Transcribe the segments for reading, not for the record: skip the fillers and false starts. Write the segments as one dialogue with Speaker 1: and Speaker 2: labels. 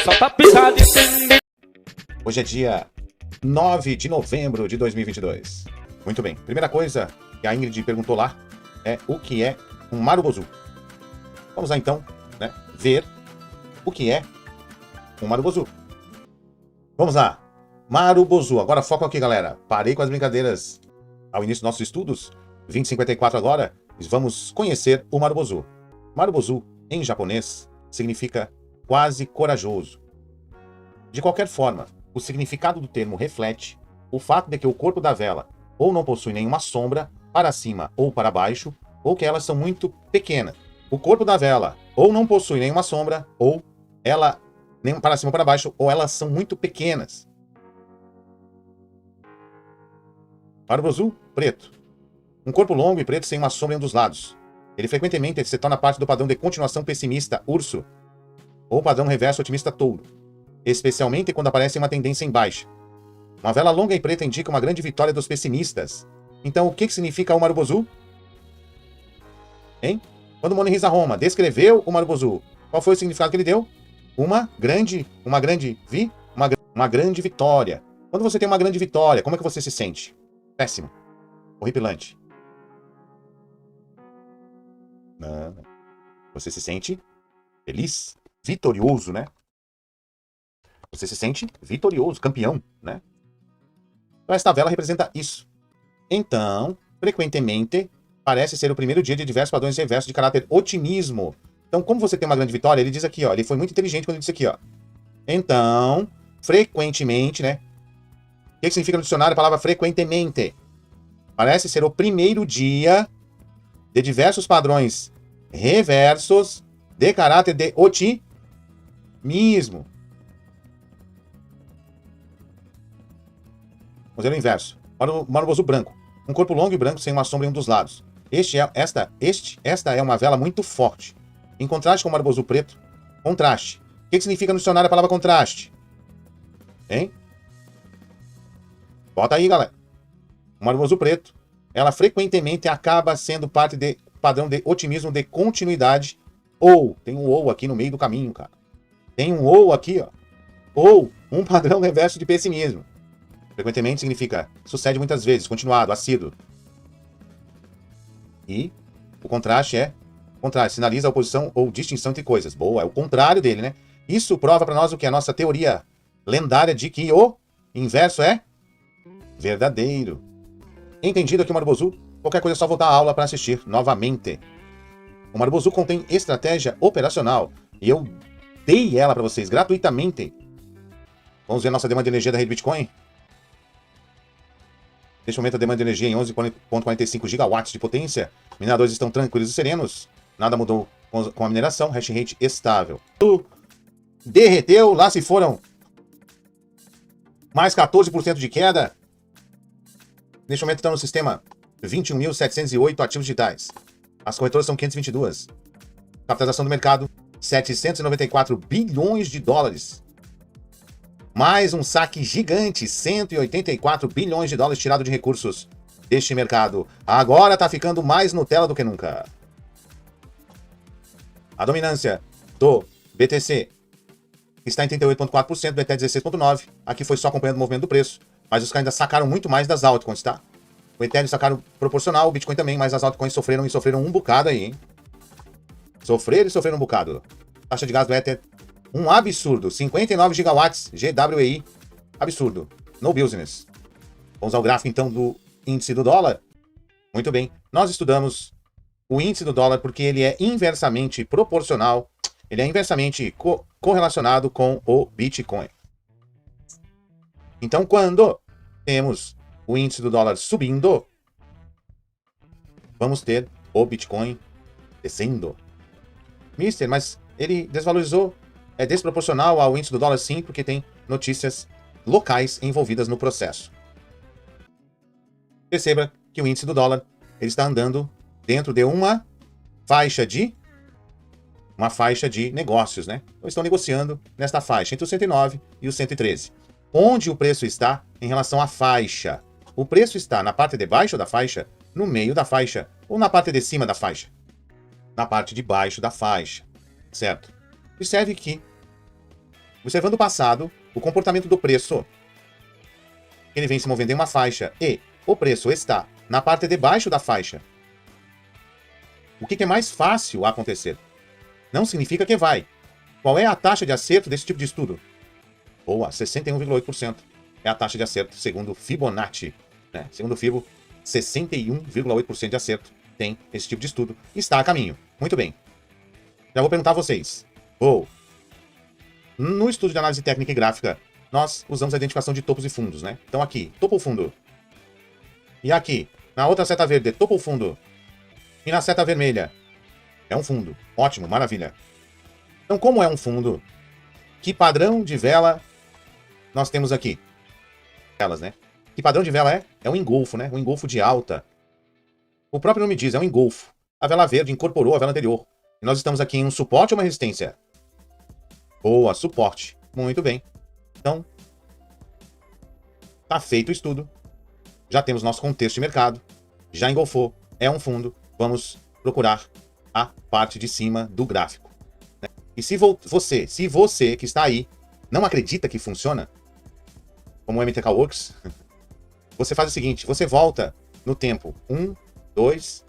Speaker 1: Solta a pisada e
Speaker 2: Hoje é dia 9 de novembro de 2022. Muito bem. Primeira coisa que a Ingrid perguntou lá é o que é um marubozu. Vamos lá então, né, ver o que é um marubozu. Vamos lá. Marubozu. Agora foco aqui, galera. Parei com as brincadeiras ao início dos nossos estudos. 2054 agora. Vamos conhecer o marubozu. Marubozu, em japonês, significa quase corajoso. De qualquer forma, o significado do termo reflete o fato de que o corpo da vela ou não possui nenhuma sombra para cima ou para baixo, ou que elas são muito pequenas. O corpo da vela ou não possui nenhuma sombra, ou ela nem para cima ou para baixo, ou elas são muito pequenas. Marubozu preto. Um corpo longo e preto sem uma sombra em um dos lados. Ele frequentemente se torna parte do padrão de continuação pessimista urso, ou padrão reverso otimista touro, especialmente quando aparece uma tendência em baixa. Uma vela longa e preta indica uma grande vitória dos pessimistas. Então, o que significa o marubozu? Hein? Quando Morihisa Homma descreveu o marubozu, qual foi o significado que ele deu? Uma grande vitória. Quando você tem uma grande vitória, como é que você se sente? Péssimo. Horripilante. Não. Você se sente feliz, vitorioso, né? Você se sente vitorioso, campeão, né? Então, esta vela representa isso. Então, frequentemente, parece ser o primeiro dia de diversos padrões reversos de caráter otimismo. Então, como você tem uma grande vitória, ele diz aqui, ó, ele foi muito inteligente quando ele disse aqui, ó. Então, frequentemente, né? O que significa no dicionário a palavra frequentemente? Parece ser o primeiro dia de diversos padrões reversos de caráter de otimismo. Vamos ver o inverso. Marubozu branco. Um corpo longo e branco sem uma sombra em um dos lados. Esta é uma vela muito forte. Em contraste com o marubozu preto. Contraste. O que significa no dicionário a palavra contraste? Hein? Bota aí, galera. O marubozu preto. Ela frequentemente acaba sendo parte de padrão de otimismo de continuidade. Ou, tem um ou aqui no meio do caminho, cara. Tem um ou aqui, ó. Ou um padrão reverso de pessimismo. Frequentemente significa sucede muitas vezes, continuado, assíduo. E o contraste sinaliza a oposição ou distinção entre coisas. Boa, é o contrário dele, né? Isso prova para nós o que? A nossa teoria lendária de que o inverso é verdadeiro. Entendido aqui o marubozu? Qualquer coisa é só voltar à aula para assistir novamente. O marubozu contém estratégia operacional e eu dei ela para vocês gratuitamente. Vamos ver a nossa demanda de energia da rede Bitcoin? Neste momento a demanda de energia em 11,45 gigawatts de potência. Mineradores estão tranquilos e serenos. Nada mudou com a mineração. Hash rate estável. Derreteu. Lá se foram mais 14% de queda. Neste momento estão no sistema 21.708 ativos digitais. As corretoras são 522. Capitalização do mercado 794 bilhões de dólares. Mais um saque gigante, 184 bilhões de dólares tirado de recursos deste mercado. Agora está ficando mais Nutella do que nunca. A dominância do BTC está em 38,4%, do Ethereum 16,9%. Aqui foi só acompanhando o movimento do preço. Mas os caras ainda sacaram muito mais das altcoins, tá? O Ethereum sacaram proporcional, o Bitcoin também, mas as altcoins sofreram um bocado aí, hein? Sofreram um bocado. Taxa de gás do Ether, um absurdo. 59 gigawatts GWI. Absurdo. No business. Vamos ao gráfico, então, do índice do dólar. Muito bem. Nós estudamos o índice do dólar porque ele é inversamente proporcional. Ele é inversamente correlacionado com o Bitcoin. Então, quando temos o índice do dólar subindo, vamos ter o Bitcoin descendo. Mister, mas ele desvalorizou. É desproporcional ao índice do dólar, sim, porque tem notícias locais envolvidas no processo. Perceba que o índice do dólar ele está andando dentro de uma faixa de negócios, né? Então, estão negociando nesta faixa entre o 109 e o 113. Onde o preço está em relação à faixa? O preço está na parte de baixo da faixa, no meio da faixa ou na parte de cima da faixa? Na parte de baixo da faixa, certo? Observe que, observando o passado, o comportamento do preço, ele vem se movendo em uma faixa e o preço está na parte de baixo da faixa. O que é mais fácil a acontecer? Não significa que vai. Qual é a taxa de acerto desse tipo de estudo? Boa, 61,8% é a taxa de acerto, segundo Fibonacci. Né? Segundo o Fibo, 61,8% de acerto tem esse tipo de estudo. Está a caminho. Muito bem. Já vou perguntar a vocês. No estudo de análise técnica e gráfica, nós usamos a identificação de topos e fundos, né? Então aqui, topo ou fundo. E aqui, na outra seta verde, topo ou fundo. E na seta vermelha, é um fundo. Ótimo, maravilha. Então, como é um fundo, que padrão de vela nós temos aqui? Velas, né? Que padrão de vela é? É um engolfo, né? Um engolfo de alta. O próprio nome diz, é um engolfo. A vela verde incorporou a vela anterior. E nós estamos aqui em um suporte ou uma resistência? Boa, suporte. Muito bem. Então, tá feito o estudo. Já temos nosso contexto de mercado. Já engolfou. É um fundo. Vamos procurar a parte de cima do gráfico. Né? E se você que está aí não acredita que funciona, como o MTK Works, você faz o seguinte, você volta no tempo 1, 2,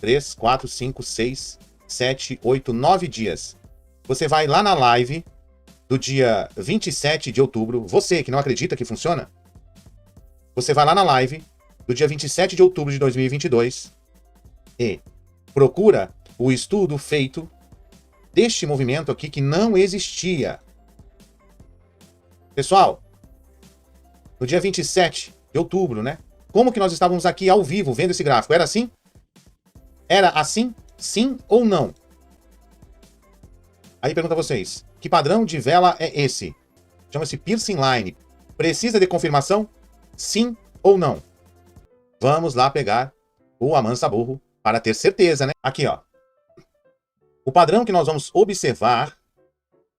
Speaker 2: 3, 4, 5, 6, 7, 8, 9 dias. Você vai lá na live do dia 27 de outubro, você que não acredita que funciona, você vai lá na live do dia 27 de outubro de 2022 e procura o estudo feito deste movimento aqui que não existia. Pessoal, no dia 27 de outubro, né? Como que nós estávamos aqui ao vivo vendo esse gráfico? Era assim? Era assim? Sim ou não? Aí pergunta a vocês, que padrão de vela é esse? Chama-se Piercing Line. Precisa de confirmação? Sim ou não? Vamos lá pegar o amansa burro para ter certeza, né? Aqui, ó. O padrão que nós vamos observar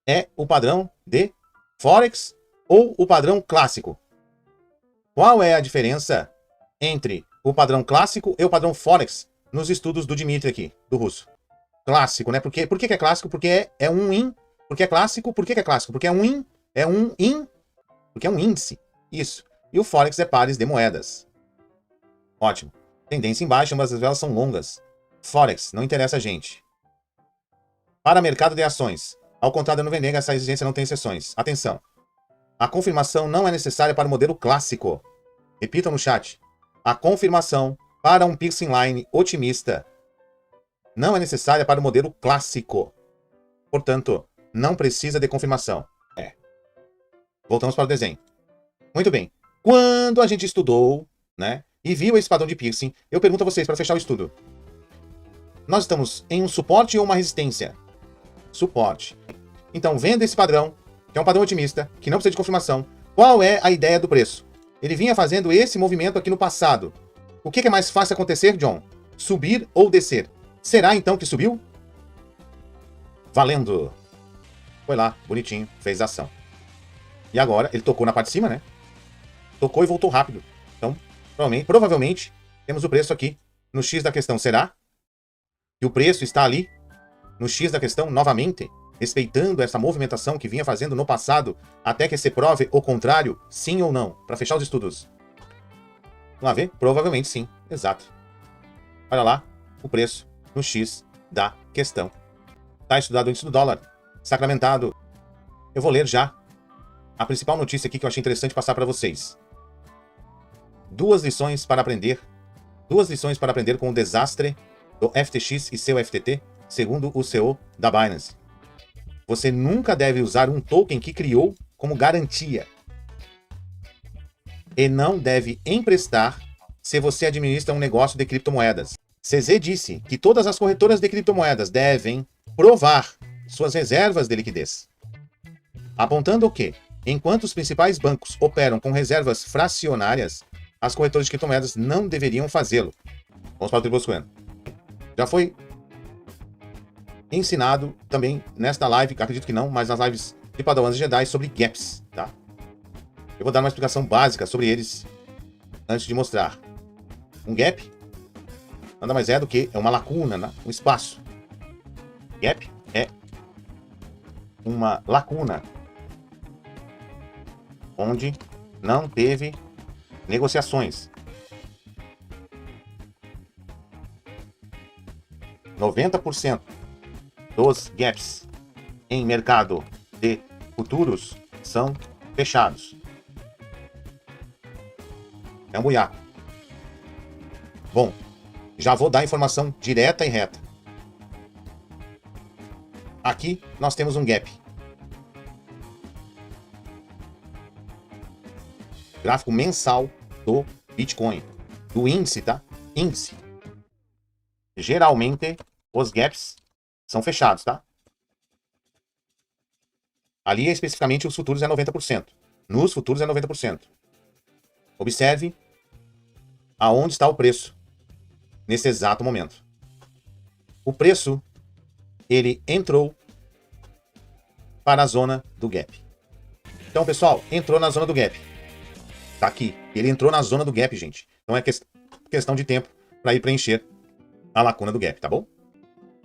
Speaker 2: é o padrão de Forex ou o padrão clássico. Qual é a diferença entre o padrão clássico e o padrão Forex nos estudos do Dmitry aqui, do russo? Clássico, né? Por que é clássico? Porque é um in. Porque é clássico? Por que é clássico? Porque é um in. É um in. Porque é um índice. Isso. E o Forex é pares de moedas. Ótimo. Tendência em baixa, mas as velas são longas. Forex, não interessa a gente. Para mercado de ações. Ao contrário da nuvem negra, essa exigência não tem exceções. Atenção. A confirmação não é necessária para o modelo clássico. Repitam no chat. A confirmação para um Piercing Line otimista não é necessária para o modelo clássico. Portanto, não precisa de confirmação. Voltamos para o desenho. Muito bem. Quando a gente estudou, né, e viu esse padrão de piercing, eu pergunto a vocês, para fechar o estudo. Nós estamos em um suporte ou uma resistência? Suporte. Então, vendo esse padrão, que é um padrão otimista, que não precisa de confirmação, qual é a ideia do preço? Ele vinha fazendo esse movimento aqui no passado. O que é mais fácil acontecer, John? Subir ou descer? Será então que subiu? Valendo! Foi lá, bonitinho, fez a ação. E agora, ele tocou na parte de cima, né? Tocou e voltou rápido. Então, provavelmente temos o preço aqui no X da questão. Será que o preço está ali no X da questão novamente, respeitando essa movimentação que vinha fazendo no passado, até que se prove o contrário, sim ou não? Para fechar os estudos. Vamos lá ver? Provavelmente sim. Exato. Olha lá o preço no X da questão. Está estudado o índice do dólar. Sacramentado. Eu vou ler já a principal notícia aqui que eu achei interessante passar para vocês. Duas lições para aprender com o desastre do FTX e seu FTT, segundo o CEO da Binance. Você nunca deve usar um token que criou como garantia. E não deve emprestar se você administra um negócio de criptomoedas. CZ disse que todas as corretoras de criptomoedas devem provar suas reservas de liquidez, apontando que, enquanto os principais bancos operam com reservas fracionárias, as corretoras de criptomoedas não deveriam fazê-lo. Vamos para o Triboscoeno. Já foi ensinado também nesta live, acredito que não, mas nas lives de Padawans e Jedi sobre gaps, tá? Eu vou dar uma explicação básica sobre eles antes de mostrar. Um gap, nada mais é do que uma lacuna, né? Um espaço. Gap é uma lacuna onde não teve negociações. 90% dos gaps em mercado de futuros são fechados. É um buiaco. Bom, já vou dar informação direta e reta. Aqui nós temos um gap. Gráfico mensal do Bitcoin. Do índice, tá? Índice. Geralmente, os gaps são fechados, tá? Ali, especificamente, os futuros é 90%. Nos futuros é 90%. Observe aonde está o preço nesse exato momento. O preço, ele entrou para a zona do gap. Então, pessoal, entrou na zona do gap. Tá aqui. Ele entrou na zona do gap, gente. Então é questão de tempo para ir preencher a lacuna do gap, tá bom?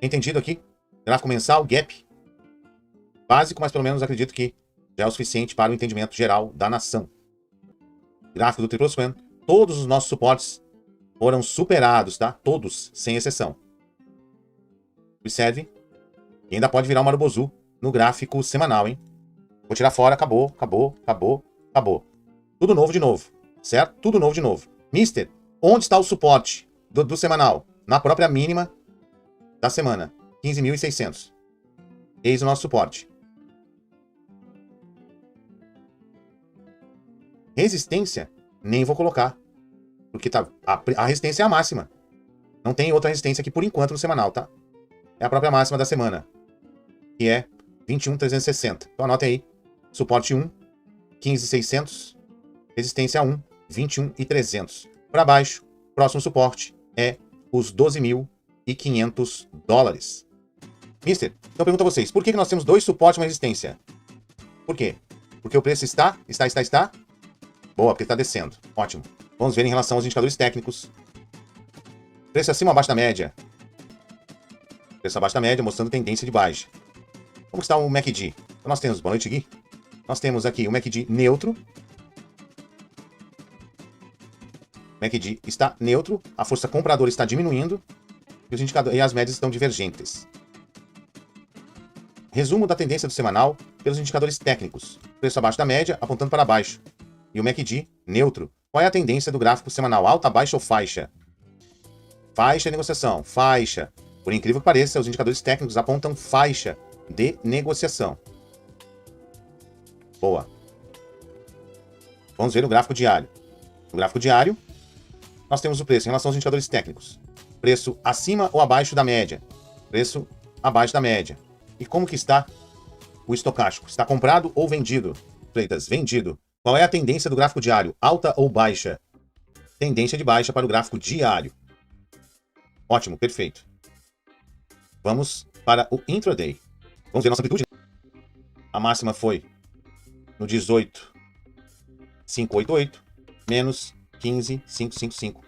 Speaker 2: Entendido aqui? Gráfico mensal, gap. Básico, mas pelo menos acredito que já é o suficiente para o entendimento geral da nação. Gráfico do Triple Swan. Todos os nossos suportes foram superados, tá? Todos, sem exceção. Observe. E ainda pode virar um Marubozu no gráfico semanal, hein? Vou tirar fora, acabou, acabou, acabou, acabou. Tudo novo de novo, certo? Tudo novo de novo. Mister, onde está o suporte do semanal? Na própria mínima da semana, 15.600. Eis o nosso suporte. Resistência, nem vou colocar, porque tá, a resistência é a máxima. Não tem outra resistência aqui por enquanto no semanal, tá? É a própria máxima da semana, que é 21.360. Então anote aí, suporte 1, 15.600, resistência 1, 21.300. Para baixo, próximo suporte é os 12.500 dólares. Mister, então eu pergunto a vocês, por que nós temos dois suportes e uma resistência? Por quê? Porque o preço está? Boa, porque está descendo. Ótimo. Vamos ver em relação aos indicadores técnicos. Preço acima ou abaixo da média? Preço abaixo da média, mostrando tendência de baixa. Como está o MACD? Então nós temos, boa noite, Gui. Nós temos aqui o MACD neutro. O MACD está neutro, a força compradora está diminuindo e os indicadores e as médias estão divergentes. Resumo da tendência do semanal pelos indicadores técnicos. Preço abaixo da média, apontando para baixo. E o MACD neutro. Qual é a tendência do gráfico semanal? Alta, baixa ou faixa? Faixa de negociação. Faixa. Por incrível que pareça, os indicadores técnicos apontam faixa de negociação. Boa. Vamos ver o gráfico diário. No gráfico diário, nós temos o preço em relação aos indicadores técnicos. Preço acima ou abaixo da média. Preço abaixo da média. E como que está o estocástico? Está comprado ou vendido? Freitas, vendido. Qual é a tendência do gráfico diário? Alta ou baixa? Tendência de baixa para o gráfico diário. Ótimo, perfeito. Vamos para o intraday. Vamos ver nossa amplitude. A máxima foi no 18.588 menos 15.555.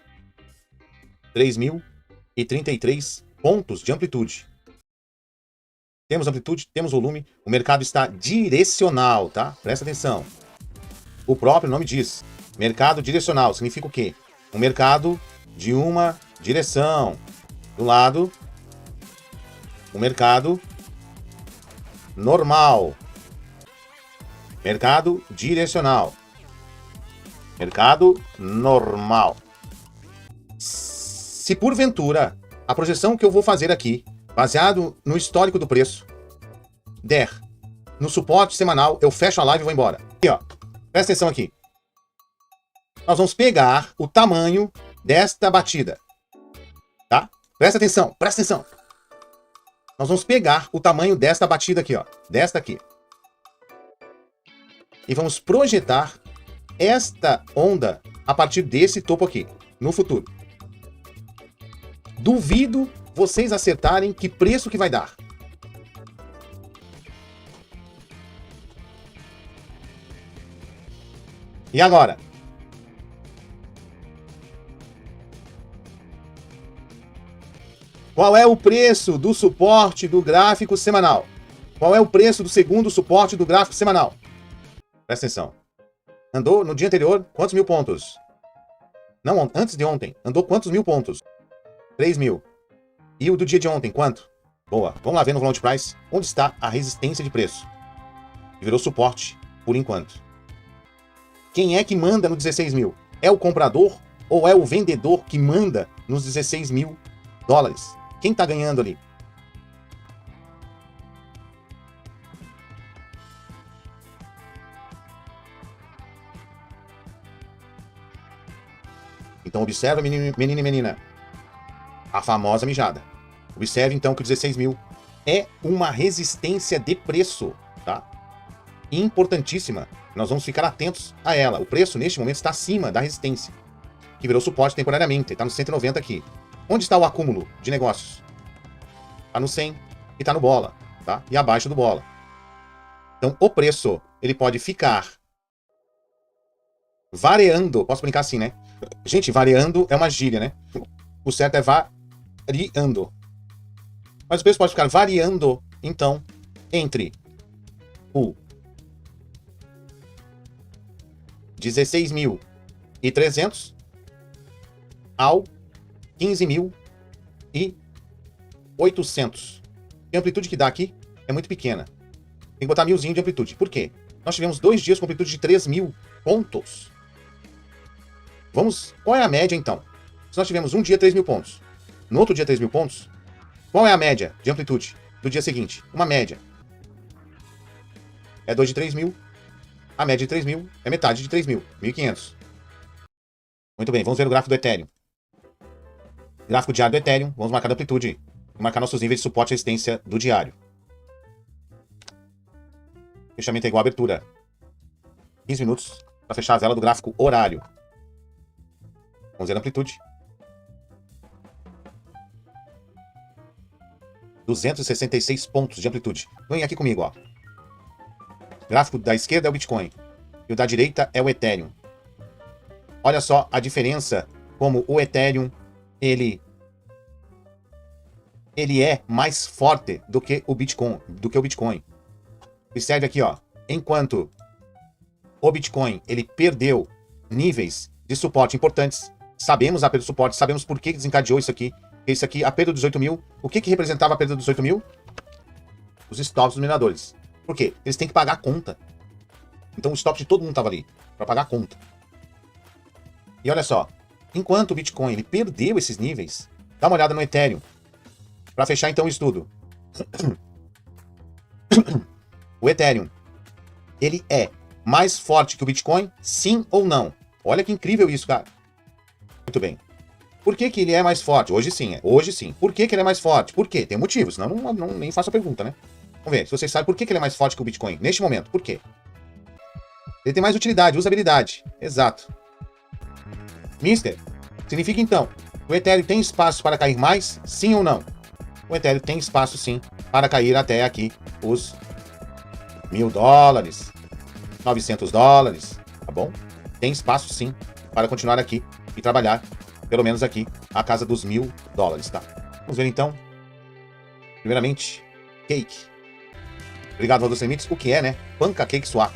Speaker 2: 3.033 pontos de amplitude. Temos amplitude, temos volume, o mercado está direcional, tá? Presta atenção. O próprio nome diz, mercado direcional, significa o quê? Um mercado de uma direção. Do lado, um mercado normal. Mercado direcional. Mercado normal. Se porventura a projeção que eu vou fazer aqui, baseado no histórico do preço, der no suporte semanal, eu fecho a live e vou embora. Aqui, ó. Presta atenção aqui. Nós vamos pegar o tamanho desta batida. Tá? Presta atenção, presta atenção. Nós vamos pegar o tamanho desta batida aqui, ó. Desta aqui. E vamos projetar esta onda a partir desse topo aqui, no futuro. Duvido vocês acertarem que preço que vai dar. E agora? Qual é o preço do suporte do gráfico semanal? Qual é o preço do segundo suporte do gráfico semanal? Presta atenção. Andou no dia anterior, quantos mil pontos? Não, antes de ontem. Andou quantos mil pontos? 3.000. E o do dia de ontem, quanto? Boa. Vamos lá ver no Volume Price onde está a resistência de preço. Que virou suporte por enquanto. Quem é que manda no 16 mil? É o comprador ou é o vendedor que manda nos 16 mil dólares? Quem está ganhando ali? Então observa, menino e menina, a famosa mijada. Observe então que o 16 mil é uma resistência de preço, tá? Importantíssima. Nós vamos ficar atentos a ela. O preço neste momento está acima da resistência, que virou suporte temporariamente. Está no 190 aqui. Onde está o acúmulo de negócios? Está no 100 e está no bola, tá? E abaixo do bola. Então o preço, ele pode ficar variando. Posso brincar assim, né? Gente, variando é uma gíria, né? O certo é variando. Mas o preço pode ficar variando, então, entre o 16.300 ao 15.800. A amplitude que dá aqui é muito pequena. Tem que botar 1000zinho de amplitude. Por quê? Nós tivemos 2 dias com amplitude de 3.000 pontos. Qual é a média, então? Se nós tivemos um dia 3.000 pontos, no outro dia 3.000 pontos, qual é a média de amplitude do dia seguinte? Uma média. É 2 de 3.000. A média de 3.000 é metade de 3.000. 1.500. Muito bem, vamos ver o gráfico do Ethereum. Gráfico diário do Ethereum. Vamos marcar a amplitude. Vamos marcar nossos níveis de suporte e resistência do diário. Fechamento é igual a abertura. 15 minutos para fechar a vela do gráfico horário. Vamos ver a amplitude. 266 pontos de amplitude. Vem aqui comigo, ó. O gráfico da esquerda é o Bitcoin e o da direita é o Ethereum. Olha só a diferença, como o Ethereum ele é mais forte do que o Bitcoin. Observe aqui, ó. Enquanto o Bitcoin ele perdeu níveis de suporte importantes, sabemos a perda do suporte, sabemos por que desencadeou isso aqui. Isso aqui, a perda dos 18 mil. O que representava a perda dos 18 mil? Os stops dos mineradores. Por quê? Eles têm que pagar a conta. Então o stop de todo mundo estava ali, para pagar a conta. E olha só, enquanto o Bitcoin ele perdeu esses níveis, dá uma olhada no Ethereum. Para fechar então o estudo. O Ethereum, ele é mais forte que o Bitcoin? Sim ou não? Olha que incrível isso, cara. Muito bem. Por que ele é mais forte? Hoje sim, hoje sim. Por que ele é mais forte? Por quê? Tem motivo, senão nem faço a pergunta, né? Vamos ver, se vocês sabem por que ele é mais forte que o Bitcoin, neste momento, por quê? Ele tem mais utilidade, usabilidade. Exato. Mister, significa então, o Ethereum tem espaço para cair mais? Sim ou não? O Ethereum tem espaço sim, para cair até aqui os $1.000, $900, tá bom? Tem espaço sim, para continuar aqui e trabalhar, pelo menos aqui, a casa dos $1.000, tá? Vamos ver então. Primeiramente, Cake. Obrigado, Valdo Semites. O que é, né? Pancake Swap.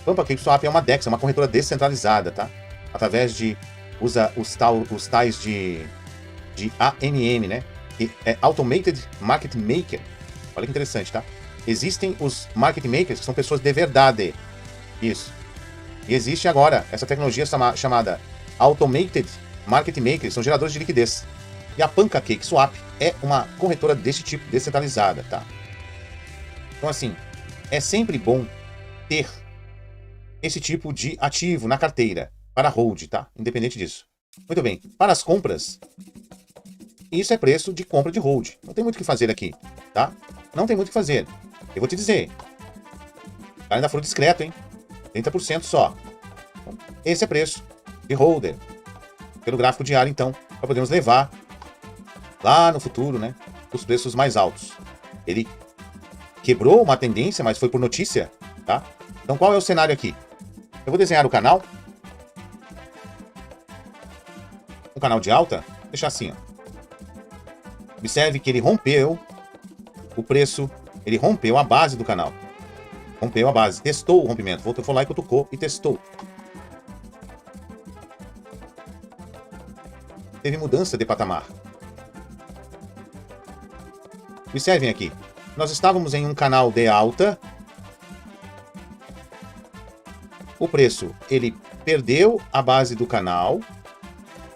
Speaker 2: Pancake Swap é uma DEX, é uma corretora descentralizada, tá? Através de... usa os tais de AMM, né? Que é Automated Market Maker. Olha que interessante, tá? Existem os Market Makers, que são pessoas de verdade. Isso. E existe agora essa tecnologia chamada Automated Market Makers, são geradores de liquidez. E a Pancake Swap é uma corretora desse tipo, descentralizada, tá? Então, assim, é sempre bom ter esse tipo de ativo na carteira para hold, tá? Independente disso. Muito bem. Para as compras, isso é preço de compra de hold. Não tem muito o que fazer aqui, tá? Não tem muito o que fazer. Eu vou te dizer. O cara ainda foi discreto, hein? 30% só. Então, esse é preço de holder. Pelo gráfico diário, então, para podermos levar lá no futuro, né? Os preços mais altos. Ele quebrou uma tendência, mas foi por notícia, tá? Então, qual é o cenário aqui? Eu vou desenhar o canal. Um canal de alta. Vou deixar assim, ó. Observe que ele rompeu o preço, ele rompeu a base do canal. Rompeu a base, testou o rompimento. Foi lá e cutucou e testou. Teve mudança de patamar. Observem aqui. Nós estávamos em um canal de alta. O preço, ele perdeu a base do canal.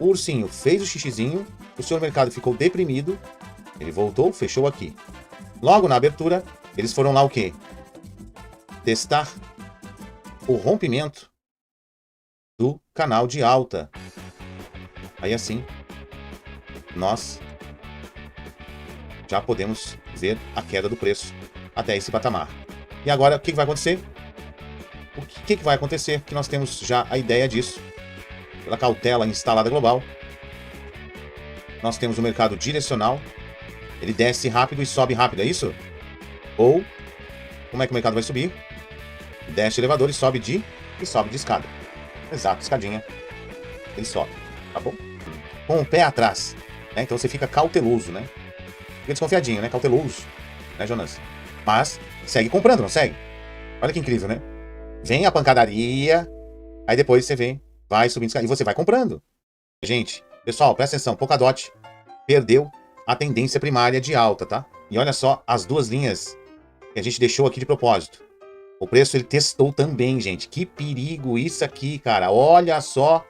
Speaker 2: O ursinho fez o xixizinho. O senhor mercado ficou deprimido. Ele voltou, fechou aqui. Logo na abertura, eles foram lá o quê? Testar o rompimento do canal de alta. Aí assim, nós já podemos ver a queda do preço até esse patamar. E agora, o que vai acontecer? O que vai acontecer? Que nós temos já a ideia disso. Pela cautela instalada global, nós temos o mercado direcional. Ele desce rápido e sobe rápido, é isso? Ou, como é que o mercado vai subir? Desce elevador e sobe de escada. Exato, escadinha. Ele sobe, tá bom? Com o pé atrás, né? Então você fica cauteloso, né? Fica desconfiadinho, né? Cauteloso, né, Jonas? Mas segue comprando, não segue? Olha que incrível, né? Vem a pancadaria, aí depois você vem, vai subindo escada e você vai comprando. Gente, pessoal, presta atenção. Polkadot perdeu a tendência primária de alta, tá? E olha só as duas linhas que a gente deixou aqui de propósito. O preço ele testou também, gente. Que perigo isso aqui, cara. Olha só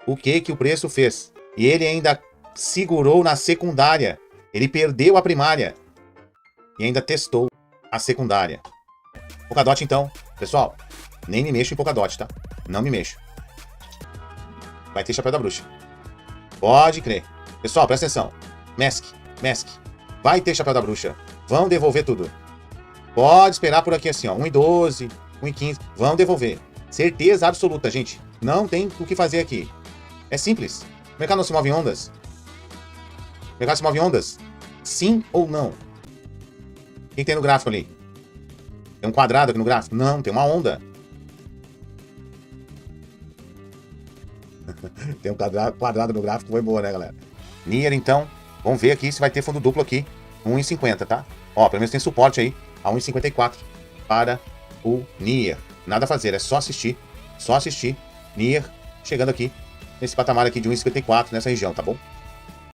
Speaker 2: o que o preço fez. E ele ainda segurou na secundária. Ele perdeu a primária. E ainda testou a secundária. Polkadot, então. Pessoal, nem me mexo em Polkadot, tá? Não me mexo. Vai ter chapéu da bruxa. Pode crer. Pessoal, presta atenção. Mask. Vai ter chapéu da bruxa. Vão devolver tudo. Pode esperar por aqui assim, ó. 1,12, 1,15. Vão devolver. Certeza absoluta, gente. Não tem o que fazer aqui. É simples. O mercado não se move em ondas. O mercado se move em ondas? Sim ou não? O que tem no gráfico ali? Tem um quadrado aqui no gráfico? Não, tem uma onda. Tem um quadrado no gráfico, foi boa, né, galera? Nier, então. Vamos ver aqui se vai ter fundo duplo aqui. 1,50, tá? Ó, pelo menos tem suporte aí a 1,54 para o Nier. Nada a fazer, é só assistir. Só assistir. Nier chegando aqui nesse patamar aqui de 1,54 nessa região, tá bom?